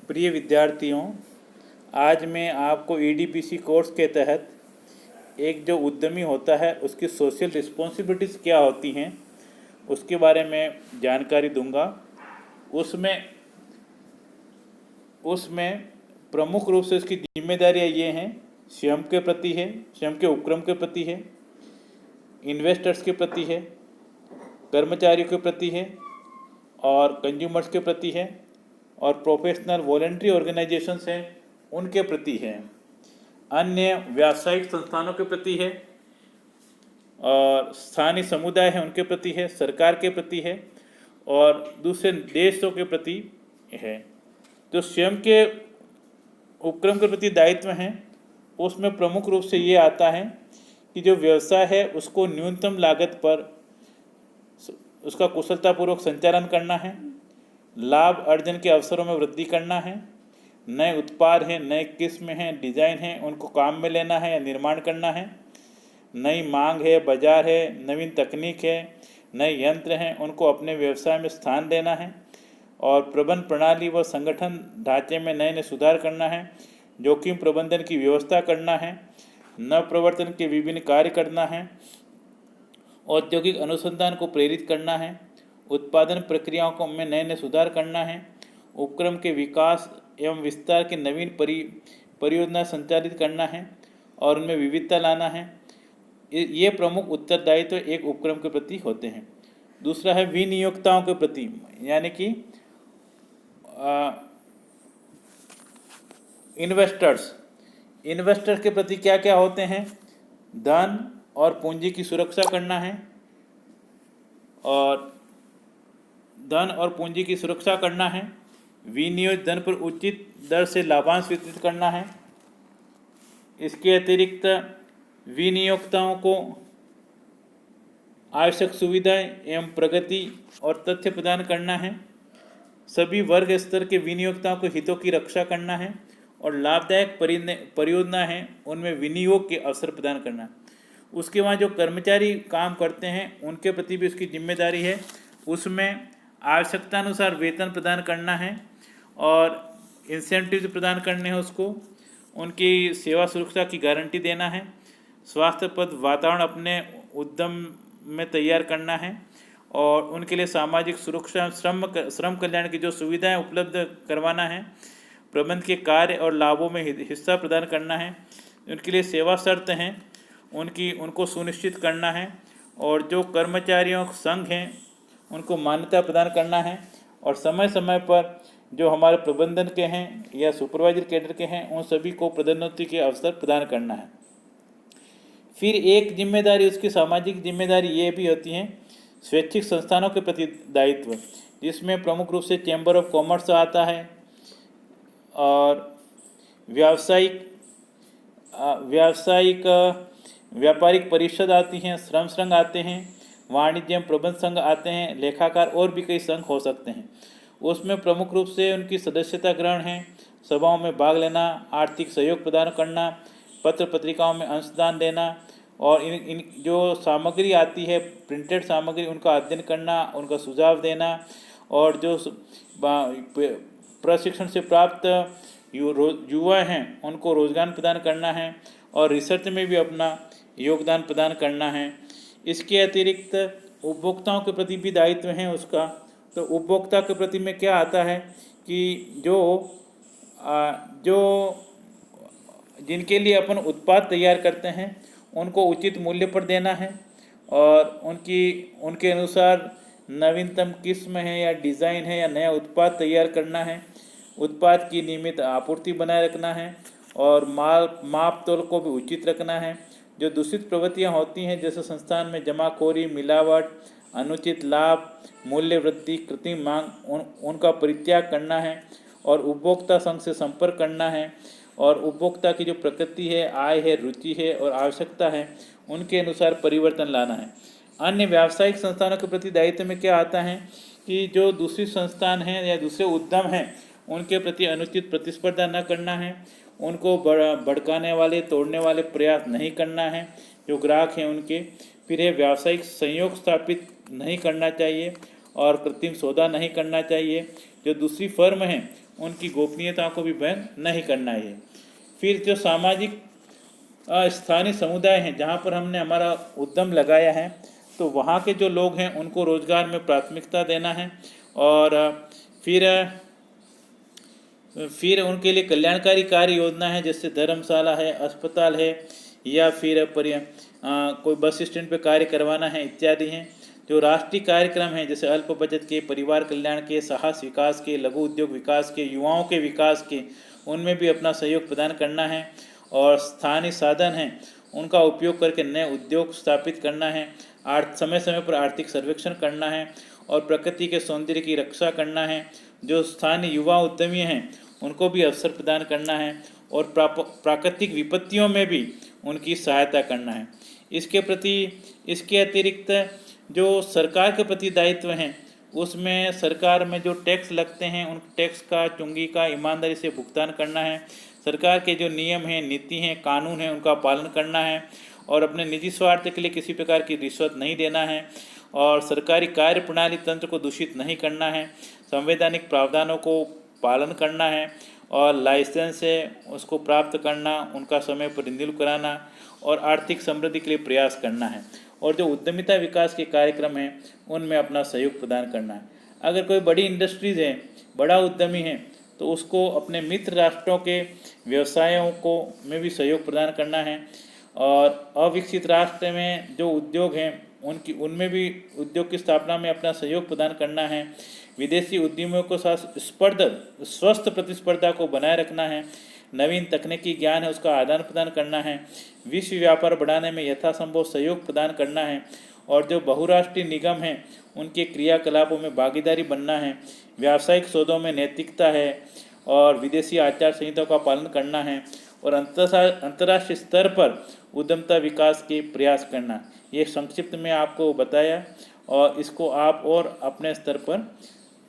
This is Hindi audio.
प्रिय विद्यार्थियों, आज मैं आपको ईडीपीसी कोर्स के तहत एक जो उद्यमी होता है उसकी सोशल रिस्पॉन्सिबिलिटीज़ क्या होती हैं उसके बारे में जानकारी दूंगा। उसमें उसमें प्रमुख रूप से उसकी जिम्मेदारियां ये हैं, स्वयं के प्रति है, स्वयं के उपक्रम के प्रति है, इन्वेस्टर्स के प्रति है, कर्मचारियों के प्रति है और कंज्यूमर्स के प्रति है और प्रोफेशनल वॉलेंट्री ऑर्गेनाइजेशंस हैं उनके प्रति है, अन्य व्यावसायिक संस्थानों के प्रति है और स्थानीय समुदाय है उनके प्रति है, सरकार के प्रति है और दूसरे देशों के प्रति है। जो स्वयं के उपक्रम के प्रति दायित्व हैं उसमें प्रमुख रूप से ये आता है कि जो व्यवसाय है उसको न्यूनतम लागत पर उसका कुशलतापूर्वक संचालन करना है, लाभ अर्जन के अवसरों में वृद्धि करना है, नए उत्पाद हैं, नए किस्म हैं, डिज़ाइन हैं, उनको काम में लेना है या निर्माण करना है, नई मांग है, बाजार है, नवीन तकनीक है, नए यंत्र हैं, उनको अपने व्यवसाय में स्थान देना है और प्रबंधन प्रणाली व संगठन ढांचे में नए नए सुधार करना है, जोखिम प्रबंधन की व्यवस्था करना है, नवप्रवर्तन के विभिन्न कार्य करना है, औद्योगिक अनुसंधान को प्रेरित करना है, उत्पादन प्रक्रियाओं को में नए नए सुधार करना है, उपक्रम के विकास एवं विस्तार की नवीन परियोजना संचालित करना है और उनमें विविधता लाना है। ये प्रमुख उत्तरदायित्व एक उपक्रम के प्रति होते हैं। दूसरा है विनियोक्ताओं के प्रति, यानी कि इन्वेस्टर्स के प्रति क्या क्या होते हैं? धन और पूंजी की सुरक्षा करना है विनियोजित धन पर उचित दर से लाभांश वितरित करना है। इसके अतिरिक्त विनियोक्ताओं को आवश्यक सुविधाएं एवं प्रगति और तथ्य प्रदान करना है। सभी वर्ग स्तर के विनियोक्ताओं के हितों की रक्षा करना है और लाभदायक परियोजना है उनमें विनियोग के अवसर प्रदान करना है। उसके बाद जो कर्मचारी काम करते हैं उनके प्रति भी उसकी जिम्मेदारी है, उसमें आवश्यकतानुसार वेतन प्रदान करना है और इंसेंटिव प्रदान करने हैं, उसको उनकी सेवा सुरक्षा की गारंटी देना है, स्वास्थ्यप्रद वातावरण अपने उद्यम में तैयार करना है और उनके लिए सामाजिक सुरक्षा श्रम कल्याण की जो सुविधाएं उपलब्ध करवाना है, प्रबंध के कार्य और लाभों में हिस्सा प्रदान करना है, उनके लिए सेवा शर्त हैं उनको सुनिश्चित करना है और जो कर्मचारियों संघ हैं उनको मान्यता प्रदान करना है और समय समय पर जो हमारे प्रबंधन के हैं या सुपरवाइजर कैडर के हैं उन सभी को पदोन्नति के अवसर प्रदान करना है। फिर एक जिम्मेदारी उसकी सामाजिक जिम्मेदारी ये भी होती है स्वैच्छिक संस्थानों के प्रति दायित्व, जिसमें प्रमुख रूप से चैम्बर ऑफ कॉमर्स आता है और व्यापारिक परिषद आती हैं, श्रम संघ आते हैं, वाणिज्य प्रबंध संघ आते हैं, लेखाकार और भी कई संघ हो सकते हैं। उसमें प्रमुख रूप से उनकी सदस्यता ग्रहण है, सभाओं में भाग लेना, आर्थिक सहयोग प्रदान करना, पत्र पत्रिकाओं में अंशदान देना और इन जो सामग्री आती है प्रिंटेड सामग्री उनका अध्ययन करना, उनका सुझाव देना और जो प्रशिक्षण से प्राप्त युवा हैं उनको रोजगार प्रदान करना है और रिसर्च में भी अपना योगदान प्रदान करना है। इसके अतिरिक्त उपभोक्ताओं के प्रति भी दायित्व है उसका। तो उपभोक्ता के प्रति में क्या आता है कि जो जिनके लिए अपन उत्पाद तैयार करते हैं उनको उचित मूल्य पर देना है और उनके अनुसार नवीनतम किस्म है या डिज़ाइन है या नया उत्पाद तैयार करना है, उत्पाद की नियमित आपूर्ति बनाए रखना है और माप तोल को भी उचित रखना है। जो दूषित प्रवृत्तियां होती हैं जैसे संस्थान में जमाखोरी, मिलावट, अनुचित लाभ, मूल्य वृद्धि, कृत्रिम मांग, उनका परित्याग करना है और उपभोक्ता संघ से संपर्क करना है और उपभोक्ता की जो प्रकृति है, आय है, रुचि है और आवश्यकता है उनके अनुसार परिवर्तन लाना है। अन्य व्यावसायिक संस्थानों के प्रति दायित्व में क्या आता है कि जो दूसरी संस्थान हैं या दूसरे उद्यम हैं उनके प्रति अनुचित प्रतिस्पर्धा न करना है, उनको भड़काने वाले, तोड़ने वाले प्रयास नहीं करना है जो ग्राहक हैं उनके। फिर है व्यावसायिक संयोग स्थापित नहीं करना चाहिए और कृत्रिम सौदा नहीं करना चाहिए। जो दूसरी फर्म हैं उनकी गोपनीयता को भी भंग नहीं करना है। फिर जो सामाजिक स्थानीय समुदाय हैं जहाँ पर हमने हमारा उद्यम लगाया है, तो वहाँ के जो लोग हैं उनको रोज़गार में प्राथमिकता देना है। और फिर उनके लिए कल्याणकारी कार्य योजना है, जैसे धर्मशाला है, अस्पताल है, या फिर कोई बस स्टैंड पे कार्य करवाना है इत्यादि हैं। जो राष्ट्रीय कार्यक्रम हैं जैसे अल्प बचत के, परिवार कल्याण के, साहस विकास के, लघु उद्योग विकास के, युवाओं के विकास के, उनमें भी अपना सहयोग प्रदान करना है। और स्थानीय साधन हैं उनका उपयोग करके नए उद्योग स्थापित करना है। समय समय पर आर्थिक सर्वेक्षण करना है और प्रकृति के सौंदर्य की रक्षा करना है। जो स्थानीय युवा उद्यमी हैं उनको भी अवसर प्रदान करना है और प्राकृतिक विपत्तियों में भी उनकी सहायता करना है। इसके अतिरिक्त जो सरकार के प्रति दायित्व हैं उसमें सरकार में जो टैक्स लगते हैं उन टैक्स का, चुंगी का ईमानदारी से भुगतान करना है। सरकार के जो नियम हैं, नीति हैं, कानून हैं उनका पालन करना है और अपने निजी स्वार्थ के लिए किसी प्रकार की रिश्वत नहीं देना है और सरकारी कार्य प्रणाली तंत्र को दूषित नहीं करना है। संवैधानिक प्रावधानों को पालन करना है और लाइसेंस है उसको प्राप्त करना, उनका समय पर रिन्यूअल कराना और आर्थिक समृद्धि के लिए प्रयास करना है। और जो उद्यमिता विकास के कार्यक्रम हैं उनमें अपना सहयोग प्रदान करना है। अगर कोई बड़ी इंडस्ट्रीज़ है, बड़ा उद्यमी है, तो उसको अपने मित्र राष्ट्रों के व्यवसायों को में भी सहयोग प्रदान करना है। और अविकसित राष्ट्र में जो उद्योग हैं उनमें भी उद्योग की स्थापना में अपना सहयोग प्रदान करना है। विदेशी उद्यमियों के साथ स्वस्थ प्रतिस्पर्धा को बनाए रखना है। नवीन तकनीकी ज्ञान है उसका आदान प्रदान करना है। विश्व व्यापार बढ़ाने में यथासंभव सहयोग प्रदान करना है और जो बहुराष्ट्रीय निगम हैं उनके क्रियाकलापों में भागीदारी बनना है। व्यावसायिक सौदों में नैतिकता है और विदेशी आचार संहिता का पालन करना है और अंतर्राष्ट्रीय स्तर पर उद्यमता विकास के प्रयास करना। ये संक्षिप्त में आपको बताया और इसको आप और अपने स्तर पर